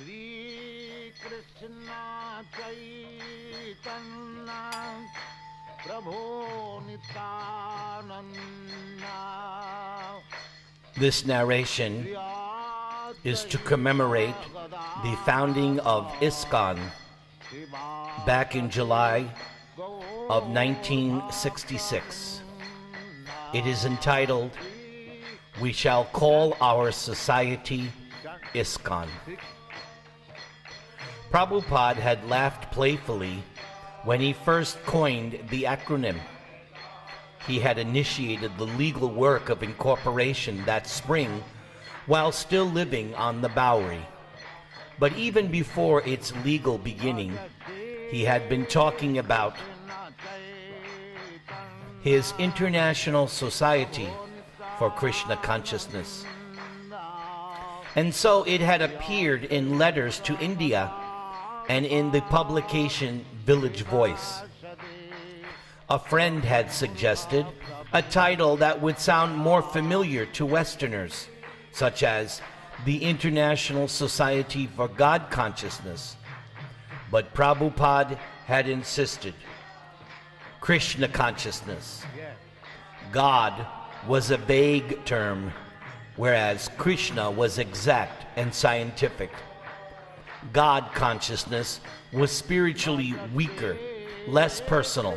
Shri Krishna Caitanya Prabhu Nityananda. This narration is to commemorate the founding of ISKCON back in July of 1966. It is entitled, "We Shall Call Our Society ISKCON." Prabhupada had laughed playfully when he first coined the acronym. He had initiated the legal work of incorporation that spring while still living on the Bowery. But even before its legal beginning, he had been talking about his International Society for Krishna Consciousness. And so it had appeared in letters to India and in the publication Village Voice. A friend had suggested a title that would sound more familiar to Westerners, such as the International Society for God Consciousness. But Prabhupada had insisted, Krishna Consciousness. God was a vague term, whereas Krishna was exact and scientific. God consciousness was spiritually weaker, less personal.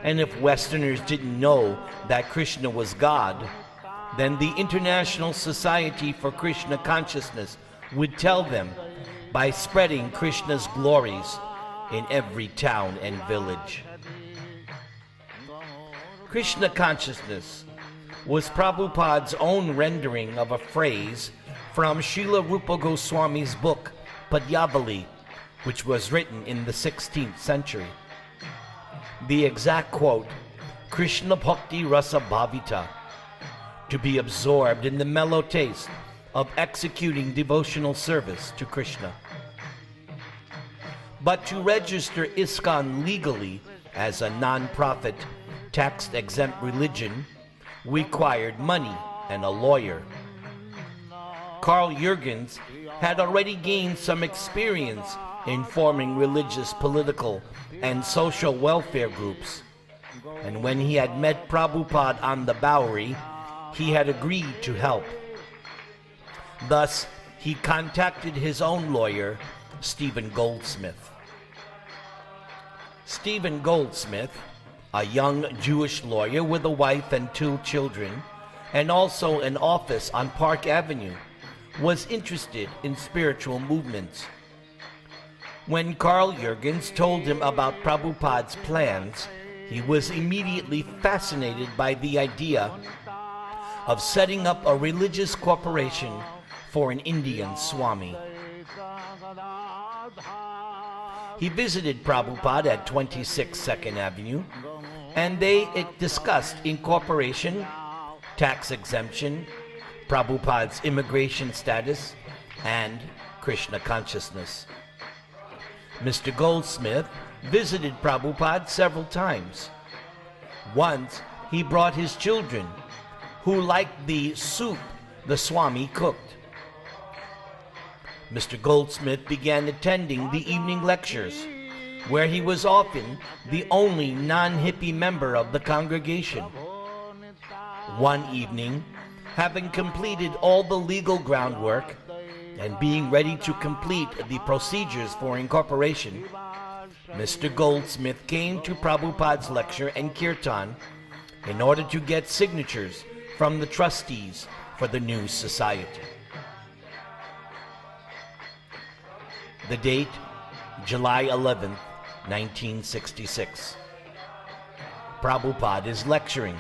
And if Westerners didn't know that Krishna was God, then the International Society for Krishna Consciousness would tell them by spreading Krishna's glories in every town and village. Krishna Consciousness was Prabhupada's own rendering of a phrase from Shreela Rupa Goswami's book, Padyavali, which was written in the 16th century. The exact quote, Krishna Bhakti Rasa Bhavita, to be absorbed in the mellow taste of executing devotional service to Krishna. But to register ISKCON legally as a non-profit, tax-exempt religion required money and a lawyer. Carl Jurgens had already gained some experience in forming religious, political, and social welfare groups. And when he had met Prabhupada on the Bowery, he had agreed to help. Thus, he contacted his own lawyer, Stephen Goldsmith. Stephen Goldsmith, a young Jewish lawyer with a wife and 2 children, and also an office on Park Avenue, was interested in spiritual movements. When Carl Jurgens told him about Prabhupada's plans, he was immediately fascinated by the idea of setting up a religious corporation for an Indian Swami. He visited Prabhupada at 26 2nd Avenue, and they discussed incorporation, tax exemption, Prabhupada's immigration status, and Krishna consciousness. Mr. Goldsmith visited Prabhupada several times. Once, he brought his children, who liked the soup the Swami cooked. Mr. Goldsmith began attending the evening lectures, where he was often the only non-hippie member of the congregation. One evening, having completed all the legal groundwork and being ready to complete the procedures for incorporation, Mr. Goldsmith came to Prabhupada's lecture and kirtan in order to get signatures from the trustees for the new society. The date, July 11th, 1966. Prabhupada is lecturing.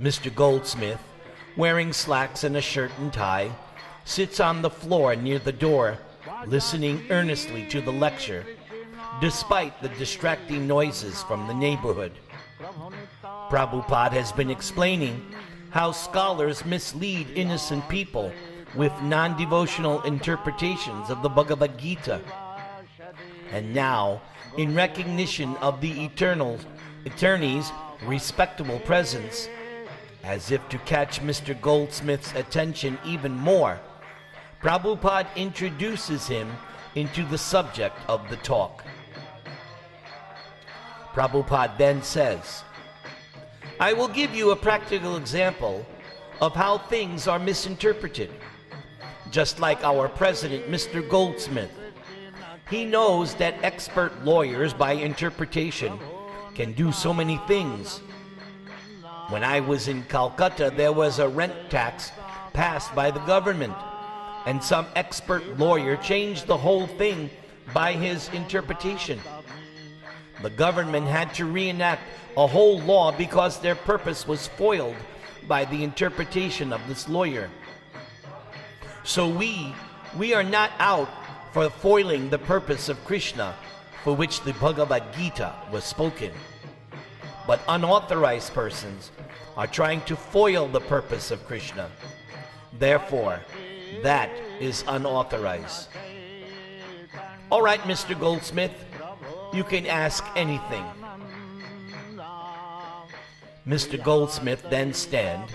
Mr. Goldsmith, wearing slacks and a shirt and tie, sits on the floor near the door, listening earnestly to the lecture, despite the distracting noises from the neighborhood. Prabhupada has been explaining how scholars mislead innocent people with non-devotional interpretations of the Bhagavad Gita. And now, in recognition of the attorney's respectable presence, as if to catch Mr. Goldsmith's attention even more, Prabhupada introduces him into the subject of the talk. Prabhupada then says, I will give you a practical example of how things are misinterpreted. Just like our president, Mr. Goldsmith. He knows that expert lawyers by interpretation can do so many things. When I was in Calcutta, there was a rent tax passed by the government, and some expert lawyer changed the whole thing by his interpretation. The government had to reenact a whole law because their purpose was foiled by the interpretation of this lawyer. So we are not out for foiling the purpose of Krishna for which the Bhagavad Gita was spoken. But unauthorized persons are trying to foil the purpose of Krishna. Therefore, that is unauthorized. All right, Mr. Goldsmith, you can ask anything. Mr. Goldsmith then stands,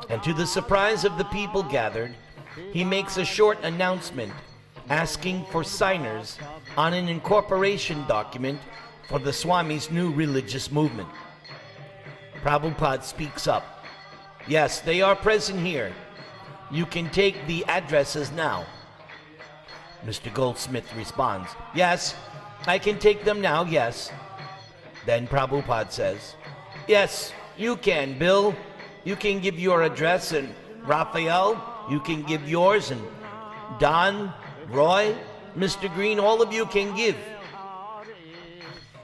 and to the surprise of the people gathered, he makes a short announcement asking for signers on an incorporation document for the Swami's new religious movement. Prabhupada speaks up. Yes, they are present here. You can take the addresses now. Mr. Goldsmith responds, yes, I can take them now, yes. Then Prabhupada says, yes, you can, Bill. You can give your address, and Raphael, you can give yours, and Don, Roy, Mr. Green, all of you can give.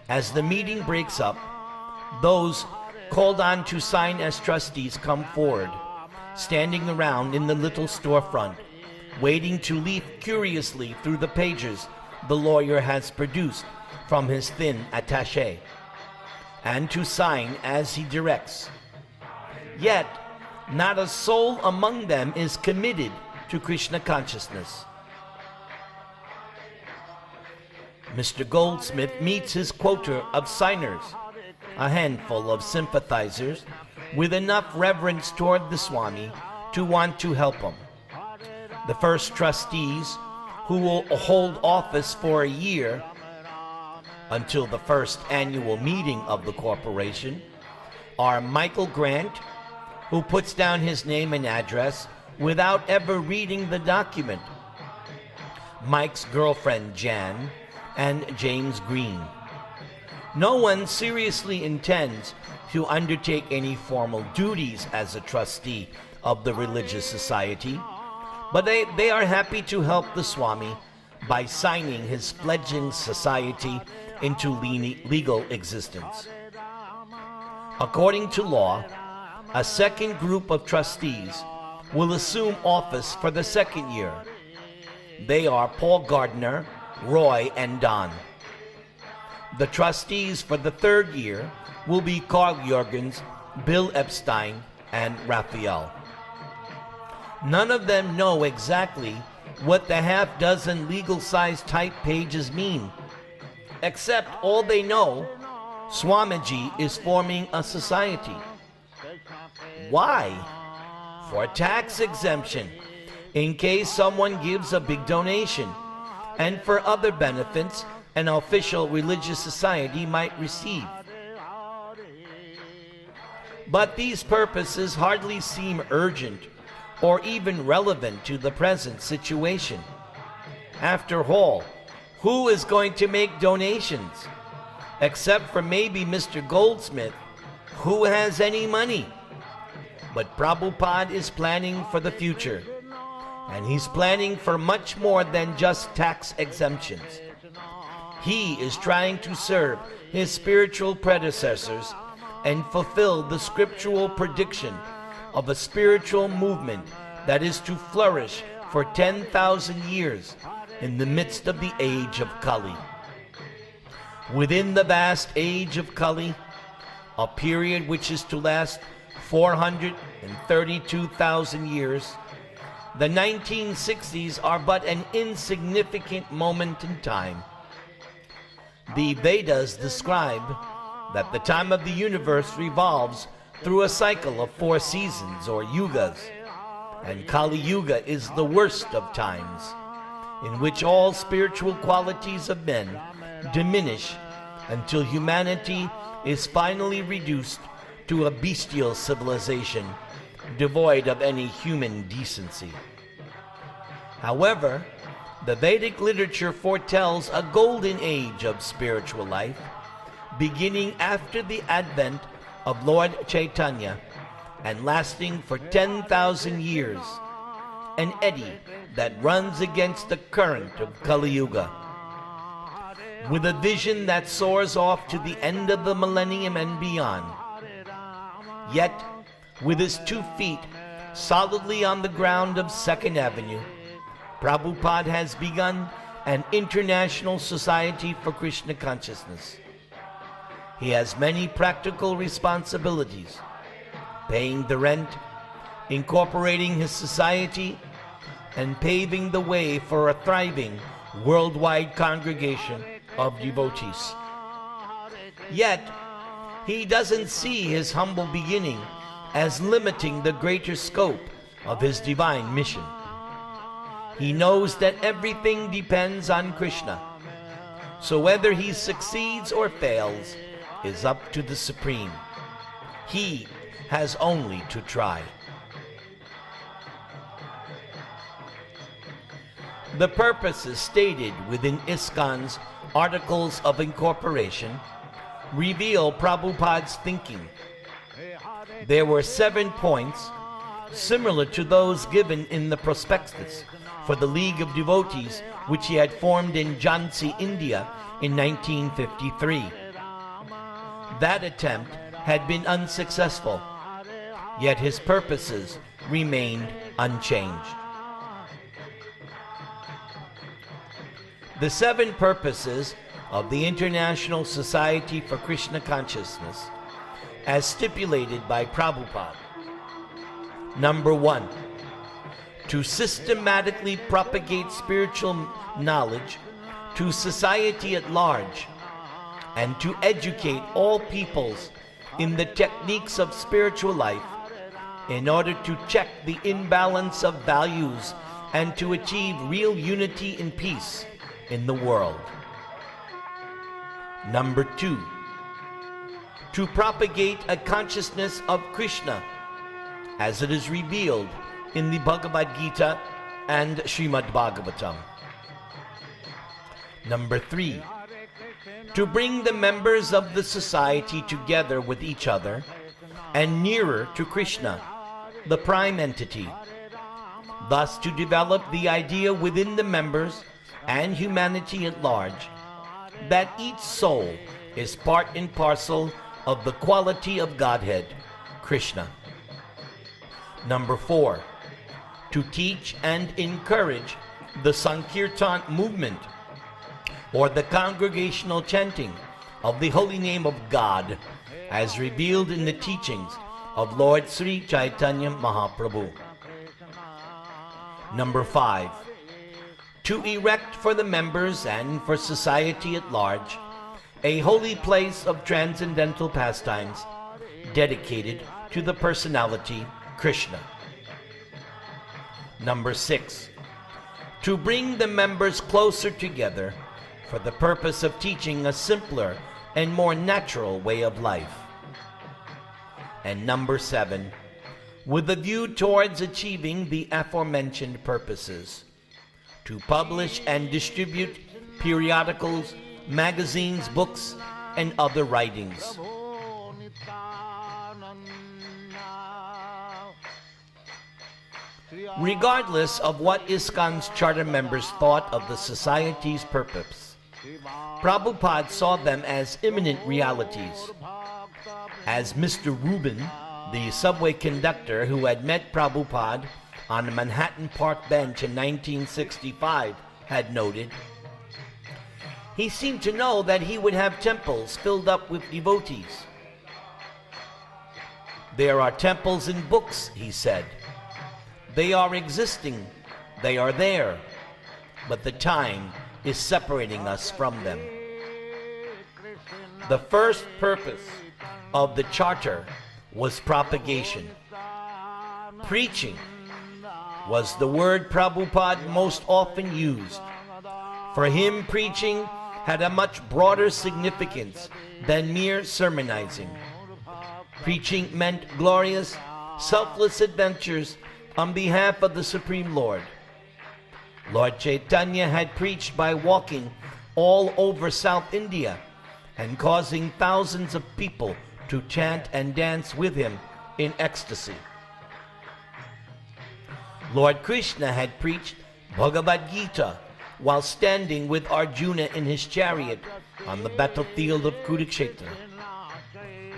As the meeting breaks up, those called on to sign as trustees come forward, standing around in the little storefront, waiting to leaf curiously through the pages the lawyer has produced from his thin attaché, and to sign as he directs. Yet, not a soul among them is committed to Krishna consciousness. Mr. Goldsmith meets his quota of signers, a handful of sympathizers, with enough reverence toward the Swami to want to help him. The first trustees, who will hold office for a year until the first annual meeting of the corporation, are Michael Grant, who puts down his name and address without ever reading the document, Mike's girlfriend Jan, and James Green. No one seriously intends to undertake any formal duties as a trustee of the religious society, but they are happy to help the Swami by signing his fledgling society into legal existence. According to law, a second group of trustees will assume office for the second year. They are Paul Gardner, Roy, and Don. The trustees for the third year will be Carl Jurgens, Bill Epstein, and Raphael. None of them know exactly what the half-dozen legal-sized type pages mean, except all they know, Swamiji is forming a society. Why? For tax exemption, in case someone gives a big donation, and for other benefits an official religious society might receive. But these purposes hardly seem urgent or even relevant to the present situation. After all, who is going to make donations? Except for maybe Mr. Goldsmith, who has any money? But Prabhupada is planning for the future, and he's planning for much more than just tax exemptions. He is trying to serve his spiritual predecessors and fulfill the scriptural prediction of a spiritual movement that is to flourish for 10,000 years in the midst of the age of Kali. Within the vast age of Kali, a period which is to last 432,000 years, the 1960s are but an insignificant moment in time. The Vedas describe that the time of the universe revolves through a cycle of 4 seasons or yugas, and Kali Yuga is the worst of times, in which all spiritual qualities of men diminish until humanity is finally reduced to a bestial civilization devoid of any human decency. However, the Vedic literature foretells a golden age of spiritual life, beginning after the advent of Lord Caitanya and lasting for 10,000 years, an eddy that runs against the current of Kali Yuga. With a vision that soars off to the end of the millennium and beyond. Yet, with his 2 feet solidly on the ground of 2nd Avenue, Prabhupada has begun an international society for Krishna consciousness. He has many practical responsibilities, paying the rent, incorporating his society, and paving the way for a thriving worldwide congregation of devotees. Yet, he doesn't see his humble beginning as limiting the greater scope of his divine mission. He knows that everything depends on Krishna, so whether he succeeds or fails is up to the Supreme. He has only to try. The purposes stated within ISKCON's Articles of Incorporation reveal Prabhupada's thinking. There were 7 points similar to those given in the prospectus for the League of Devotees, which he had formed in Jhansi, India in 1953. That attempt had been unsuccessful, yet his purposes remained unchanged. The 7 purposes of the International Society for Krishna Consciousness, as stipulated by Prabhupada. Number 1, to systematically propagate spiritual knowledge to society at large and to educate all peoples in the techniques of spiritual life in order to check the imbalance of values and to achieve real unity and peace in the world. Number 2, to propagate a consciousness of Krishna as it is revealed in the Bhagavad Gita and Srimad Bhagavatam. Number 3, to bring the members of the society together with each other and nearer to Krishna, the prime entity, thus to develop the idea within the members and humanity at large that each soul is part and parcel of the quality of Godhead, Krishna. Number 4, to teach and encourage the Sankirtan movement, or the congregational chanting of the holy name of God, as revealed in the teachings of Lord Sri Caitanya Mahaprabhu. Number 5, to erect for the members and for society at large a holy place of transcendental pastimes dedicated to the personality Krishna. Number 6, to bring the members closer together for the purpose of teaching a simpler and more natural way of life. And number 7, with a view towards achieving the aforementioned purposes, to publish and distribute periodicals, magazines, books, and other writings. Regardless of what ISKCON's charter members thought of the society's purpose, Prabhupada saw them as imminent realities. As Mr. Rubin, the subway conductor who had met Prabhupada on the Manhattan Park bench in 1965, had noted, he seemed to know that he would have temples filled up with devotees. There are temples in books, he said. They are existing, they are there, but the time is separating us from them. The first purpose of the charter was propagation, preaching, was the word Prabhupada most often used. For him, preaching had a much broader significance than mere sermonizing. Preaching meant glorious, selfless adventures on behalf of the Supreme Lord. Lord Caitanya had preached by walking all over South India and causing thousands of people to chant and dance with him in ecstasy. Lord Krishna had preached Bhagavad Gita while standing with Arjuna in his chariot on the battlefield of Kurukshetra.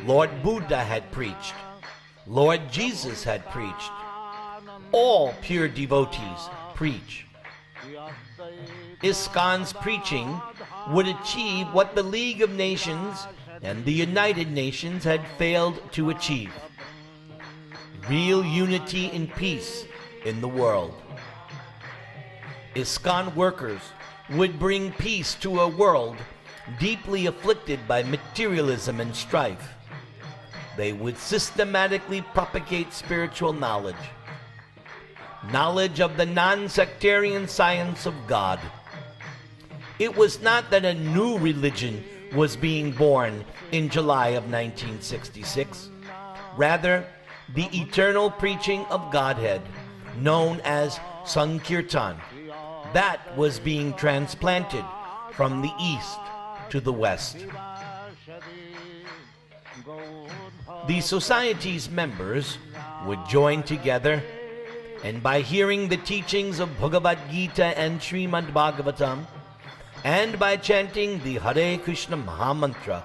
Lord Buddha had preached. Lord Jesus had preached. All pure devotees preach. ISKCON's preaching would achieve what the League of Nations and the United Nations had failed to achieve: real unity and peace in the world. ISKCON workers would bring peace to a world deeply afflicted by materialism and strife. They would systematically propagate spiritual knowledge of the non-sectarian science of God. It was not that a new religion was being born in July of 1966. Rather, the eternal preaching of Godhead, known as Sankirtan, that was being transplanted from the east to the west. The society's members would join together, and by hearing the teachings of Bhagavad Gita and Srimad Bhagavatam, and by chanting the Hare Krishna Mahamantra,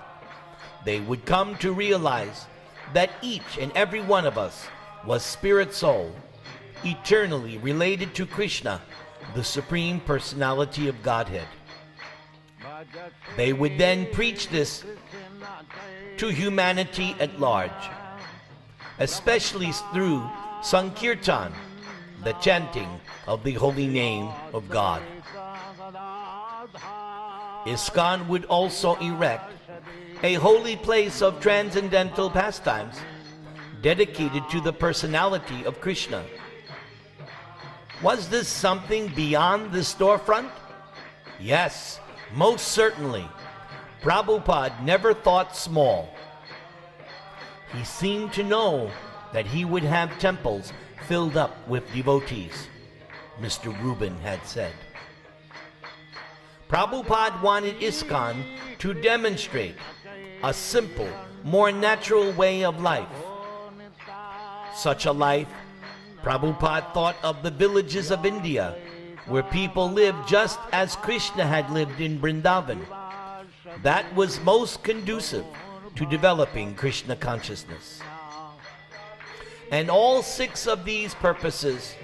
they would come to realize that each and every one of us was spirit soul, eternally related to Krishna, the Supreme Personality of Godhead. They would then preach this to humanity at large, especially through Sankirtan, the chanting of the holy name of God. ISKCON would also erect a holy place of transcendental pastimes dedicated to the personality of Krishna. Was this something beyond the storefront? Yes, most certainly. Prabhupada never thought small. He seemed to know that he would have temples filled up with devotees, Mr. Rubin had said. Prabhupada wanted ISKCON to demonstrate a simple, more natural way of life. Such a life, Prabhupada thought of the villages of India, where people lived just as Krishna had lived in Vrindavan. That was most conducive to developing Krishna consciousness. And all 6 of these purposes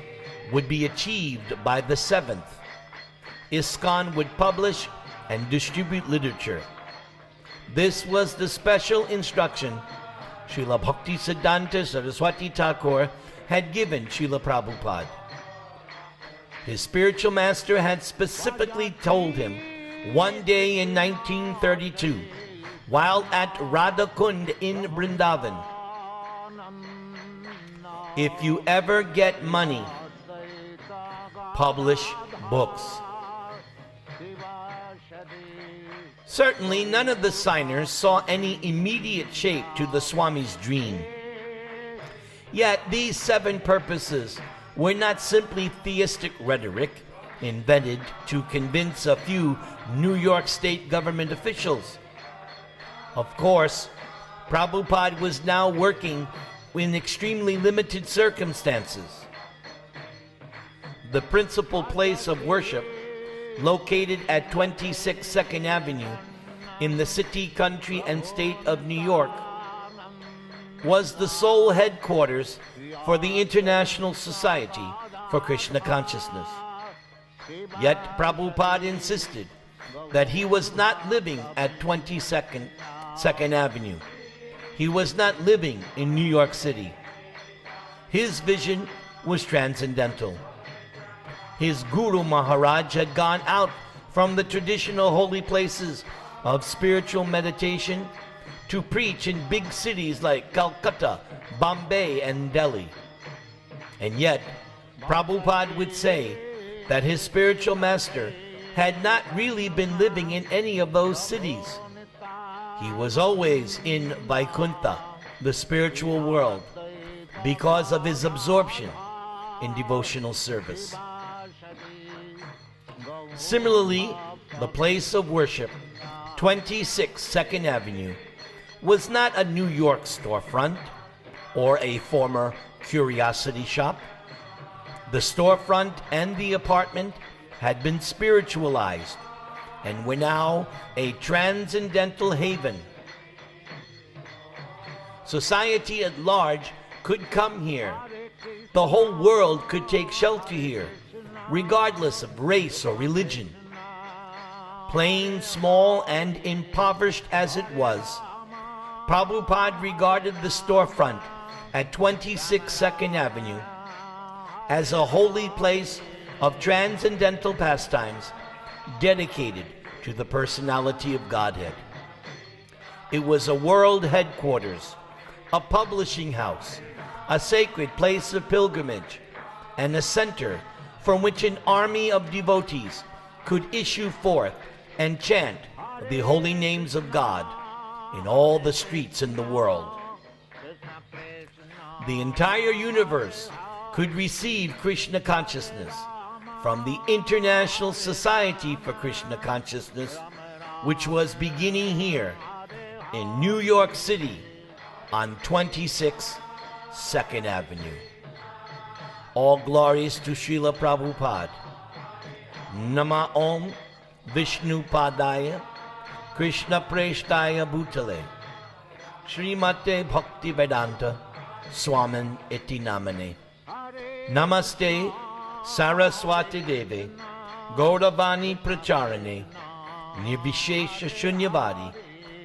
would be achieved by the 7th. ISKCON would publish and distribute literature. This was the special instruction Srila Bhaktisiddhanta Saraswati Thakur had given Srila Prabhupada. His spiritual master had specifically told him one day in 1932, while at Radhakund in Vrindavan, if you ever get money, publish books. Certainly none of the signers saw any immediate shape to the Swami's dream. Yet these 7 purposes were not simply theistic rhetoric invented to convince a few New York State government officials. Of course, Prabhupada was now working in extremely limited circumstances. The principal place of worship, located at 26 2nd Avenue in the city, country, and state of New York, was the sole headquarters for the International Society for Krishna Consciousness. Yet Prabhupada insisted that he was not living at 22nd 2nd Avenue. He was not living in New York City. His vision was transcendental. His Guru Maharaj had gone out from the traditional holy places of spiritual meditation to preach in big cities like Calcutta, Bombay, and Delhi. And yet, Prabhupada would say that his spiritual master had not really been living in any of those cities. He was always in Vaikuntha, the spiritual world, because of his absorption in devotional service. Similarly, the place of worship, 26 2nd Avenue, was not a New York storefront or a former curiosity shop. The storefront and the apartment had been spiritualized and were now a transcendental haven. Society at large could come here. The whole world could take shelter here, regardless of race or religion. Plain, small, and impoverished as it was, Prabhupada regarded the storefront at 26 2nd Avenue as a holy place of transcendental pastimes dedicated to the personality of Godhead. It was a world headquarters, a publishing house, a sacred place of pilgrimage, and a center from which an army of devotees could issue forth and chant the holy names of God in all the streets in the world. The entire universe could receive Krishna consciousness from the International Society for Krishna Consciousness, which was beginning here in New York City on 26 2nd Avenue. All glories to Shreela Prabhupada. Nama Om Vishnu Padaya Krishna Preshtaya Bhutale Srimate Bhakti Vedanta Swamin Iti Namane. Namaste Saraswati Devi Gauravani Pracharane Nirvishesha Shunyavadi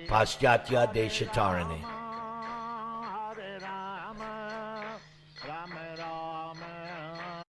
Paschatya Deshatarane.